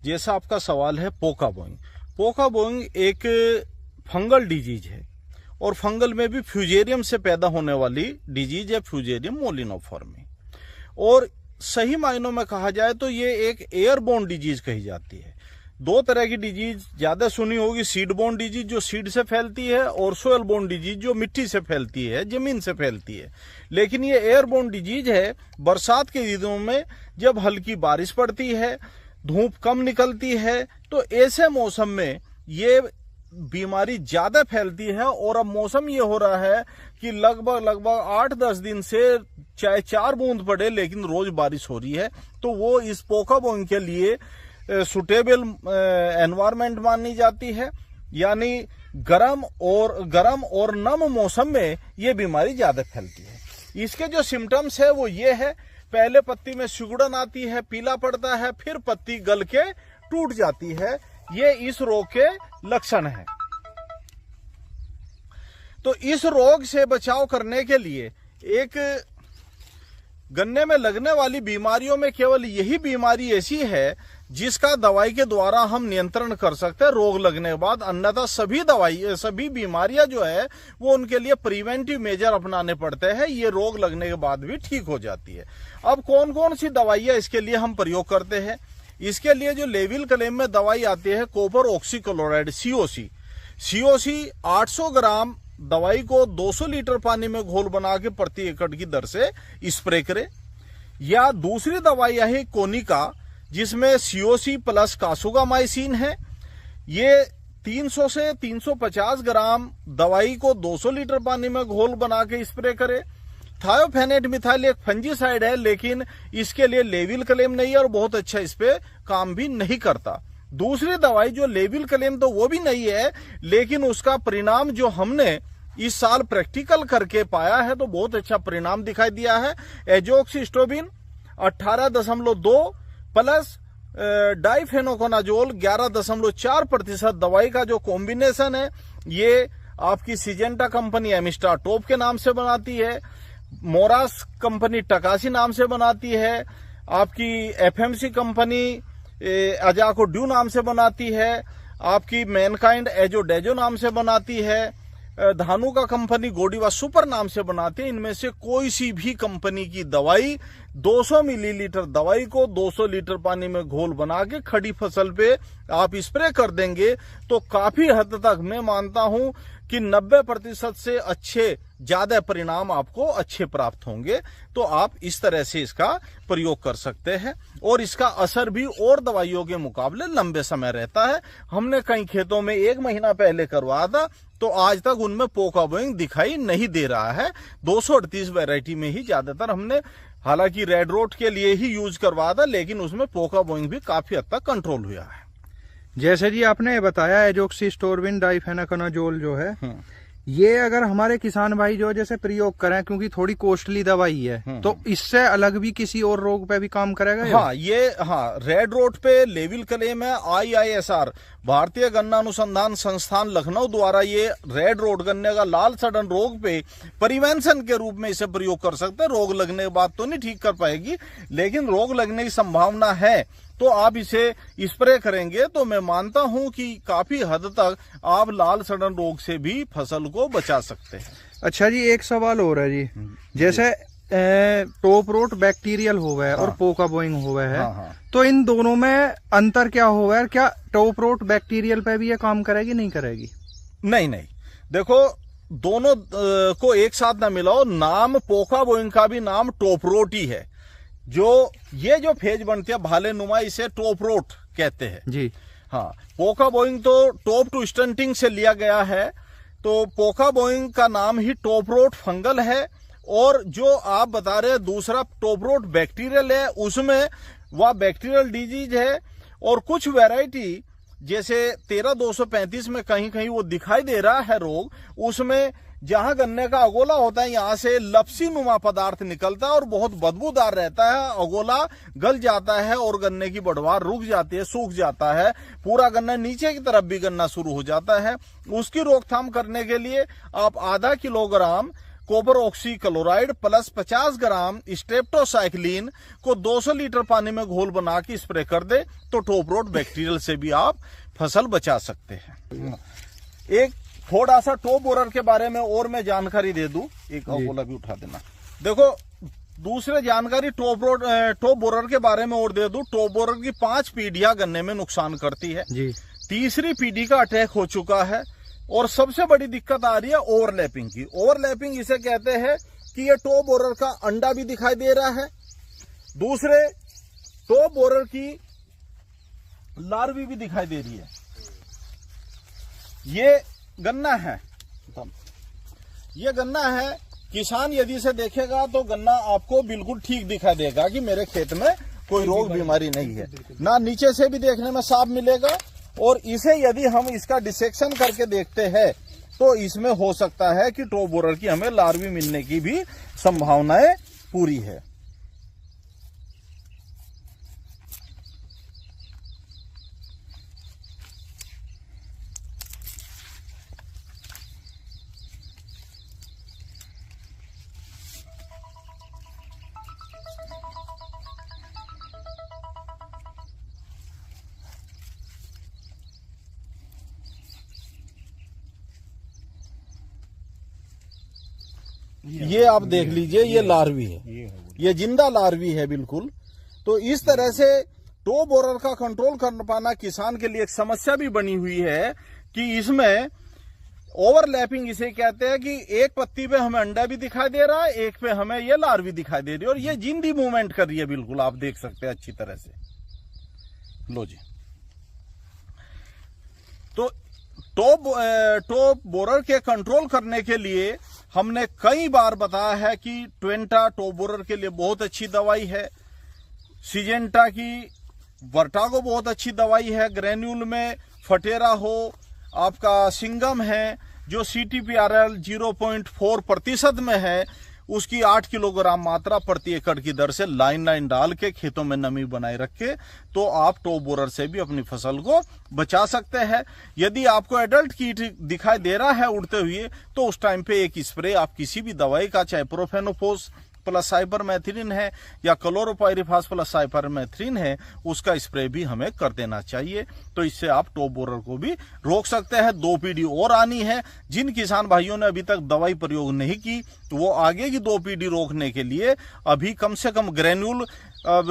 जैसा आपका सवाल है पोका बोइंग। पोका बोइंग एक फंगल डिजीज है और फंगल में भी फ्यूजेरियम से पैदा होने वाली डिजीज है, फ्यूजेरियम मोलिनोफॉर्मी। और सही मायनों में कहा जाए तो ये एक एयरबोर्न डिजीज कही जाती है। दो तरह की डिजीज ज्यादा सुनी होगी, सीड बोर्न डिजीज जो सीड से फैलती है और सोयल बोर्न डिजीज जो मिट्टी से फैलती है, जमीन से फैलती है। लेकिन ये एयरबोर्न डिजीज है। बरसात के दिनों में जब हल्की बारिश पड़ती है, धूप कम निकलती है, तो ऐसे मौसम में ये बीमारी ज्यादा फैलती है। और अब मौसम ये हो रहा है कि लगभग 8-10 दिन से चाहे 4 बूंद पड़े लेकिन रोज बारिश हो रही है। तो वो इस पोका बोइंग के लिए सुटेबल एनवायरनमेंट मानी जाती है, यानी गर्म और नम मौसम में ये बीमारी ज्यादा फैलती है। इसके जो सिम्टम्स है वो ये है, पहले पत्ती में सिकुड़न आती है, पीला पड़ता है, फिर पत्ती गल के टूट जाती है। ये इस रोग के लक्षण हैं। तो इस रोग से बचाव करने के लिए एक गन्ने में लगने वाली बीमारियों में केवल यही बीमारी ऐसी है जिसका दवाई के द्वारा हम नियंत्रण कर सकते हैं रोग लगने के बाद। अन्यथा सभी बीमारियां जो है वो उनके लिए प्रिवेंटिव मेजर अपनाने पड़ते हैं। ये रोग लगने के बाद भी ठीक हो जाती है। अब कौन कौन सी दवाइयां इसके लिए हम प्रयोग करते हैं? इसके लिए जो लेविल क्लेम में दवाई आती है कॉपर ऑक्सीक्लोराइड COC 800 ग्राम दवाई को 200 लीटर पानी में घोल बना के प्रति एकड़ की दर से स्प्रे करें। या दूसरी दवाई है कोनिका, जिसमें COC प्लस कासुगामाइसिन है। ये 300 से 350 ग्राम दवाई को 200 लीटर पानी में घोल बना के स्प्रे करें। थायोफेनेट मिथाइल एक फंजीसाइड है, लेकिन इसके लिए लेविल क्लेम नहीं है और बहुत अच्छा इस पे काम भी नहीं करता। दूसरी दवाई जो लेविल क्लेम तो वो भी नहीं है, लेकिन उसका परिणाम जो हमने इस साल प्रैक्टिकल करके पाया है तो बहुत अच्छा परिणाम दिखाई दिया है। एजोक्सिस्टोबिन 18.2 प्लस डाइफेनोकोनाजोल 11.4% दवाई का जो कॉम्बिनेशन है, ये आपकी सिजेंटा कंपनी एमिस्टाटोप के नाम से बनाती है, मोरास कंपनी टकासी नाम से बनाती है, आपकी FMC कंपनी अजाको ड्यू नाम से बनाती है, आपकी मैनकाइंड एजोडेजो नाम से बनाती है, धानु का कंपनी गोडीवा सुपर नाम से बनाते हैं। इनमें से कोई सी भी कंपनी की दवाई 200 मिलीलीटर दवाई को 200 लीटर पानी में घोल बना के खड़ी फसल पे आप स्प्रे कर देंगे तो काफी हद तक मैं मानता हूं कि 90% से ज्यादा परिणाम आपको अच्छे प्राप्त होंगे। तो आप इस तरह से इसका प्रयोग कर सकते हैं और इसका असर भी और दवाइयों के मुकाबले लंबे समय रहता है। हमने कई खेतों में 1 महीना पहले करवाया था तो आज तक उनमें पोका बोइंग दिखाई नहीं दे रहा है। 238 वैरायटी में ही ज्यादातर हमने हालांकि रेड रोट के लिए ही यूज करवाया था, लेकिन उसमें पोका बोइंग भी काफी हद तक कंट्रोल हुआ है। जैसे जी आपने बताया एजोक्सिस्टोबिन डाइफेनाकोनाजोल जो है, ये अगर हमारे किसान भाई जो जैसे प्रयोग करें, क्योंकि थोड़ी कॉस्टली दवाई है, तो इससे अलग भी किसी और रोग पे भी काम करेगा? हाँ, रेड रोड पे लेविल क्लेम है। IISR भारतीय गन्ना अनुसंधान संस्थान लखनऊ द्वारा ये रेड रोड गन्ने का लाल सड़न रोग पे प्रिवेंशन के रूप में इसे प्रयोग कर सकते हैं। रोग लगने के बाद तो नहीं ठीक कर पाएगी, लेकिन रोग लगने की संभावना है तो आप इसे स्प्रे करेंगे तो मैं मानता हूं कि काफी हद तक आप लाल सड़न रोग से भी फसल को बचा सकते हैं। अच्छा जी, एक सवाल और है जी, जैसे टॉप रोट बैक्टीरियल हुआ है और पोका बोइंग हुआ है, तो इन दोनों में अंतर क्या हुआ है? क्या टॉप रोट बैक्टीरियल पे भी ये काम करेगी नहीं करेगी? नहीं, देखो दोनों को एक साथ ना मिलाओ। नाम पोका बोइंग का भी नाम टॉप रोट ही है। ये जो फेज बनती है भाले नुमा, इसे टॉप रोट कहते हैं जी। हाँ, पोका बोइंग तो टॉप टू स्टंटिंग से लिया गया है। तो पोका बोइंग का नाम ही टॉप रोट फंगल है। और जो आप बता रहे हैं दूसरा टॉप रोट बैक्टीरियल है, उसमें वह बैक्टीरियल डिजीज है। और कुछ वैरायटी जैसे 13235 में कहीं कहीं वो दिखाई दे रहा है रोग, उसमें जहां गन्ने का अगोला होता है यहां से लपसी नुमा पदार्थ निकलता है और बहुत बदबूदार रहता है। अगोला गल जाता है और गन्ने की बढ़वार रुक जाती है, सूख जाता है, पूरा गन्ना नीचे की तरफ भी गन्ना शुरू हो जाता है। उसकी रोकथाम करने के लिए आप आधा kilogram copper oxy chloride plus 50 ग्राम स्ट्रेप्टोसाइक्लिन को 200 लीटर पानी में घोल बना के स्प्रे कर दे तो टॉप रोट बैक्टीरियल से भी आप फसल बचा सकते हैं। एक थोड़ा सा टॉप बोरर के बारे में और मैं जानकारी दे दूं, एक बोला भी उठा देना। देखो दूसरे जानकारी टॉप बोरर के बारे में और दे दूं। टॉप बोरर की 5 पीढ़ियां गन्ने में नुकसान करती है जी। तीसरी पीढ़ी का अटैक हो चुका है और सबसे बड़ी दिक्कत आ रही है ओवरलैपिंग की। ओवरलैपिंग इसे कहते हैं कि ये टॉप बोरर का अंडा भी दिखाई दे रहा है, दूसरे टॉप बोरर की लार्वी भी दिखाई दे रही है। ये गन्ना है, ये गन्ना है। किसान यदि इसे देखेगा तो गन्ना आपको बिल्कुल ठीक दिखाई देगा कि मेरे खेत में कोई रोग बीमारी नहीं है, ना नीचे से भी देखने में साफ मिलेगा। और इसे यदि हम इसका डिसेक्शन करके देखते हैं तो इसमें हो सकता है कि टॉप बोरर की हमें लार्वी मिलने की भी संभावनाएं पूरी है। ये आप देख लीजिए, ये लार्वी है, ये जिंदा लार्वी है बिल्कुल। तो इस तरह से टॉप बोरर का कंट्रोल कर पाना किसान के लिए एक समस्या भी बनी हुई है कि इसमें ओवरलैपिंग इसे कहते हैं कि एक पत्ती पे हमें अंडा भी दिखाई दे रहा है, एक पे हमें ये लार्वी दिखाई दे रही है और ये जिंदी मूवमेंट कर रही है बिल्कुल, आप देख सकते हैं अच्छी तरह से। लो जी, तो टॉप बोरर के कंट्रोल करने के लिए हमने कई बार बताया है कि ट्वेंटा टॉप बोरर के लिए बहुत अच्छी दवाई है, सिजेंटा की वर्टागो बहुत अच्छी दवाई है, ग्रेन्यूल में फटेरा हो, आपका सिंगम है जो CTPRL 0.4% में है, उसकी 8 किलोग्राम मात्रा प्रति एकड़ की दर से लाइन डाल के खेतों में नमी बनाए रखे तो आप टॉप बोरर से भी अपनी फसल को बचा सकते हैं। यदि आपको एडल्ट कीट दिखाई दे रहा है उड़ते हुए तो उस टाइम पे एक स्प्रे आप किसी भी दवाई का, चाहे प्रोफेनोफोस प्लस साइपरमेथ्रिन है या क्लोरोपाइरिफास प्लस साइपरमेथ्रिन है, उसका स्प्रे भी हमें कर देना चाहिए। तो इससे आप टॉप बोरर को भी रोक सकते हैं। 2 पीढ़ी और आनी है। जिन किसान भाइयों ने अभी तक दवाई प्रयोग नहीं की तो वो आगे की 2 पीढ़ी रोकने के लिए अभी कम से कम ग्रेन्यूल, अब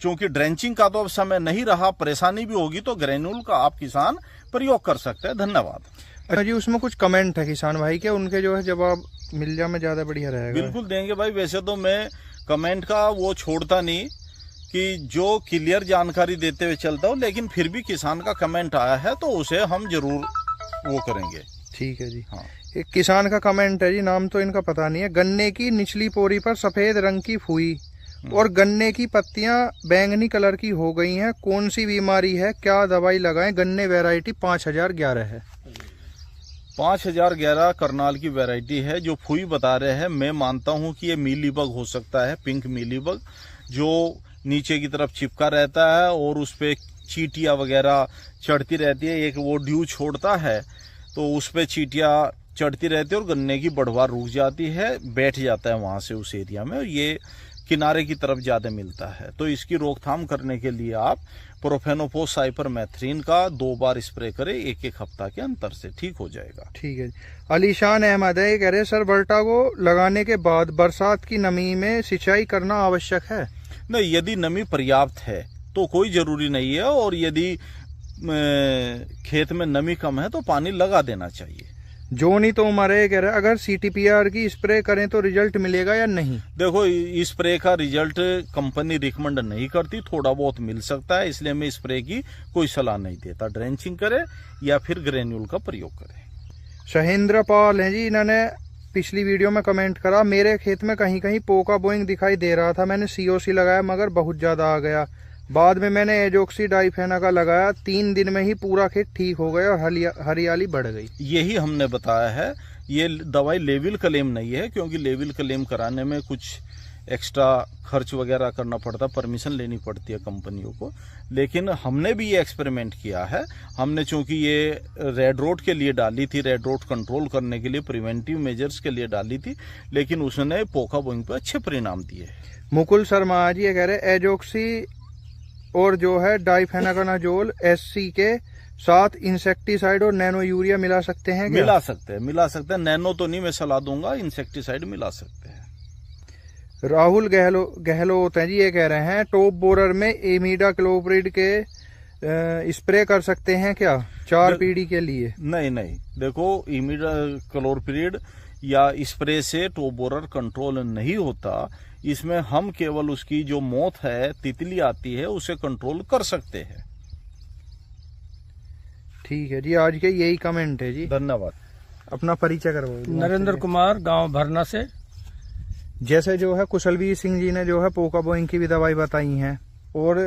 क्योंकि ड्रेंचिंग का तो अब समय नहीं रहा, परेशानी भी होगी, तो ग्रेन्यूल का आप किसान प्रयोग कर सकते हैं। धन्यवाद। अच्छा जी, उसमें कुछ कमेंट है किसान भाई के, उनके जो है जवाब मिल जाए में ज्यादा बढ़िया रहेगा। बिल्कुल देंगे भाई। वैसे तो मैं कमेंट का वो छोड़ता नहीं कि जो क्लियर जानकारी देते हुए चलता हूँ, लेकिन फिर भी किसान का कमेंट आया है तो उसे हम जरूर वो करेंगे। ठीक है जी। हाँ, एक किसान का कमेंट है जी, नाम तो इनका पता नहीं है। गन्ने की निचली पोरी पर सफेद रंग की फुई और गन्ने की पत्तियां बैंगनी कलर की हो गई हैं, कौन सी बीमारी है, क्या दवाई लगाएं? गन्ने वैरायटी 5011 है। 5011 करनाल की वैरायटी है। जो फुई बता रहे हैं, मैं मानता हूं कि ये मीलीबग हो सकता है, पिंक मीलीबग, जो नीचे की तरफ चिपका रहता है और उस पे चींटियां वगैरह चढ़ती रहती है। एक वो ड्यू छोड़ता है तो उस पे चींटियां चढ़ती रहती है और गन्ने की बढ़वार रुक जाती है, बैठ जाता है वहां से उस एरिया में, और ये किनारे की तरफ ज्यादा मिलता है। तो इसकी रोकथाम करने के लिए आप प्रोफेनोफोस साइपरमेथ्रिन का 2 बार स्प्रे करें 1-1 हफ्ता के अंतर से, ठीक हो जाएगा। ठीक है। अलीशान अहमद है, ये कह रहे सर वर्टागो लगाने के बाद बरसात की नमी में सिंचाई करना आवश्यक है? नहीं, यदि नमी पर्याप्त है तो कोई जरूरी नहीं है, और यदि खेत में नमी कम है तो पानी लगा देना चाहिए। जोनी तो हमारे कह रहे अगर CTPR की स्प्रे करें तो रिजल्ट मिलेगा या नहीं? देखो, स्प्रे का रिजल्ट कंपनी रिकमेंड नहीं करती, थोड़ा बहुत मिल सकता है, इसलिए मैं स्प्रे की कोई सलाह नहीं देता। ड्रेंचिंग करे या फिर ग्रेन्यूल का प्रयोग करें। शहेंद्र पाल है जी, इन्होंने पिछली वीडियो में कमेंट करा, मेरे खेत में कहीं कहीं पोका बोइंग दिखाई दे रहा था, मैंने COC लगाया मगर बहुत ज्यादा आ गया, बाद में मैंने एजोक्सी डाइफेना का लगाया, 3 दिन में ही पूरा खेत ठीक हो गया और हरियाली बढ़ गई। यही हमने बताया है। ये दवाई लेवल क्लेम नहीं है, क्योंकि लेवल क्लेम कराने में कुछ एक्स्ट्रा खर्च वगैरह करना पड़ता, परमिशन लेनी पड़ती है कंपनियों को। लेकिन हमने भी ये एक्सपेरिमेंट किया है। हमने चूंकि ये रेड रोड के लिए डाली थी, रेड रोड कंट्रोल करने के लिए, प्रिवेंटिव मेजर्स के लिए डाली थी, लेकिन उसने पोका बोइंग पे अच्छे परिणाम दिए। मुकुल शर्मा आज ये कह रहे एजोक्सी और जो है डाइफेनाकनाजोल SC के साथ इंसेक्टिसाइड और नैनो यूरिया मिला सकते हैं क्या? मिला सकते हैं। नैनो तो नहीं मैं सलाह दूंगा, इंसेक्टिसाइड मिला सकते हैं। राहुल गहलोत हैं जी, ये कह रहे हैं टॉप बोरर में इमिडाक्लोप्रिड के स्प्रे कर सकते हैं क्या 4 पीढ़ी के लिए? नहीं, देखो इमिडाक्लोप्रिड या स्प्रे से टॉप बोरर कंट्रोल नहीं होता। इसमें हम केवल उसकी जो मोथ है, तितली आती है, उसे कंट्रोल कर सकते हैं। ठीक है जी, आज के यही कमेंट है जी। धन्यवाद। अपना परिचय करवाओ। नरेंद्र कुमार, गांव भरना से। जैसे जो है कुशलवीर सिंह जी ने जो है पोका बोइंग की भी दवाई बताई है और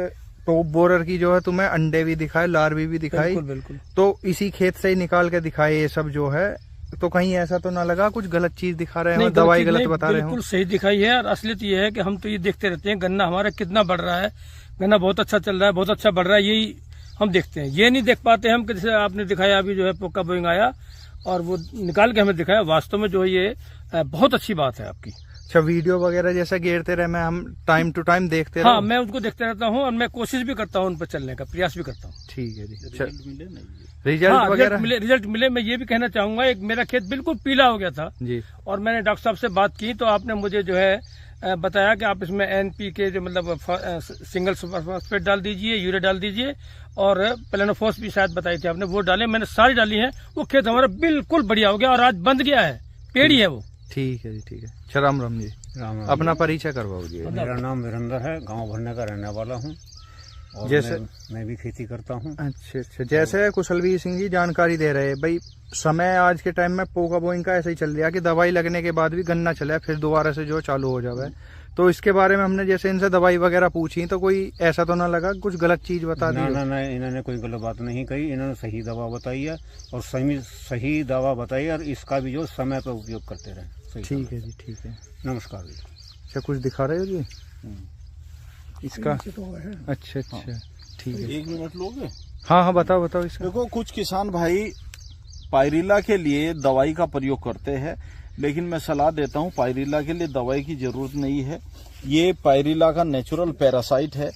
टॉप बोरर की जो है तुम्हें अंडे भी दिखाए, लार्वी भी दिखाई, बिल्कुल। तो इसी खेत से ही निकाल के दिखाए ये सब जो है। तो कहीं ऐसा तो ना लगा कुछ गलत चीज दिखा रहे हैं, दवाई गलत बता रहे हो? बिल्कुल सही दिखाई है। और असलियत ये है कि हम तो ये देखते रहते हैं गन्ना हमारा कितना बढ़ रहा है, गन्ना बहुत अच्छा चल रहा है, बहुत अच्छा बढ़ रहा है, यही हम देखते हैं। ये नहीं देख पाते हम कि जैसे आपने दिखाया अभी जो है पोका बोइंग आया और वो निकाल के हमें दिखाया। वास्तव में जो है ये बहुत अच्छी बात है आपकी। अच्छा, वीडियो वगैरह जैसे घेरते रहे, मैं हम टाइम टू टाइम देखते रहे। हाँ, मैं उनको देखते रहता हूँ और मैं कोशिश भी करता हूँ उन पर चलने का, प्रयास भी करता हूँ। ठीक है जी। रिजल्ट वगैरह रिजल्ट मिले। मैं ये भी कहना चाहूंगा, एक मेरा खेत बिल्कुल पीला हो गया था जी, और मैंने डॉक्टर साहब से बात की तो आपने मुझे जो है बताया कि आप इसमें NPK जो मतलब सिंगल सुपर फॉस्फेट डाल दीजिए, यूरिया डाल दीजिए और प्लेनोफॉस भी शायद बताई थी आपने, वो डाले। मैंने सारी डाली है, वो खेत हमारा बिल्कुल बढ़िया हो गया और आज बंद गया है, पेड़ी है वो। ठीक है जी, ठीक है। अच्छा, राम राम जी। राम राम। अपना परिचय करवाओ जी। मेरा नाम वीरेंद्र है, गांव भरने का रहने वाला हूँ और जैसे मैं भी खेती करता हूँ। अच्छा, जैसे कुशलवीर सिंह जी जानकारी दे रहे हैं भाई, समय आज के टाइम में पोका बोइंग का ऐसा ही चल रहा है कि दवाई लगने के बाद भी गन्ना चला फिर दोबारा से जो चालू हो जावे। तो इसके बारे में हमने जैसे इनसे दवाई वगैरह पूछी तो कोई ऐसा तो ना लगा कुछ गलत चीज बता दी? ना, इन्होंने कोई गलत बात नहीं कही। इन्होंने सही दवा बताई है और सही दवा बताई और इसका भी जो समय पर उपयोग करते रहे। ठीक है जी, ठीक है। नमस्कार जी। अच्छा, कुछ दिखा रहे हो जी इसका? अच्छा, ठीक है। 1 मिनट लोगे? हाँ, बताओ इसका। देखो, कुछ किसान भाई पायरिला के लिए दवाई का प्रयोग करते हैं, लेकिन मैं सलाह देता हूं पायरिला के लिए दवाई की जरूरत नहीं है। ये पायरिला का नेचुरल पैरासाइट है।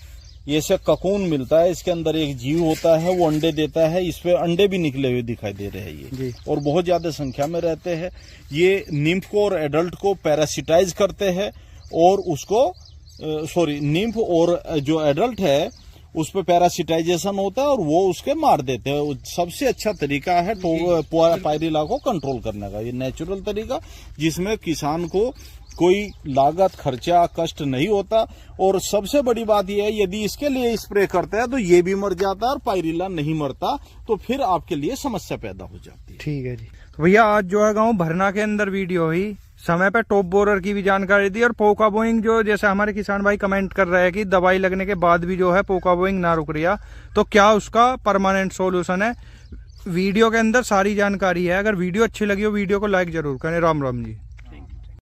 ये से ककून मिलता है, इसके अंदर एक जीव होता है, वो अंडे देता है। इस पे अंडे भी निकले हुए दिखाई दे रहे हैं ये, और बहुत ज्यादा संख्या में रहते हैं। ये निम्फ को और एडल्ट को पैरासिटाइज करते हैं और उसको निम्फ और जो एडल्ट है उस पर पैरासिटाइजेशन होता है और वो उसके मार देते हैं। सबसे अच्छा तरीका है पायरिला को कंट्रोल करने का, ये नेचुरल तरीका, जिसमें किसान को कोई लागत, खर्चा, कष्ट नहीं होता। और सबसे बड़ी बात यह है, यदि इसके लिए स्प्रे करते हैं तो ये भी मर जाता है और पायरिला नहीं मरता, तो फिर आपके लिए समस्या पैदा हो जाती है। ठीक है जी। तो भैया आज जो है गाँव भरना के अंदर वीडियो हुई, समय पे टॉप बोरर की भी जानकारी दी और पोका बोइंग जो जैसे हमारे किसान भाई कमेंट कर रहे हैं कि दवाई लगने के बाद भी जो है पोका बोइंग ना रुक रहा, तो क्या उसका परमानेंट सॉल्यूशन है। वीडियो के अंदर सारी जानकारी है। अगर वीडियो अच्छी लगी हो वीडियो को लाइक जरूर करें। राम राम जी।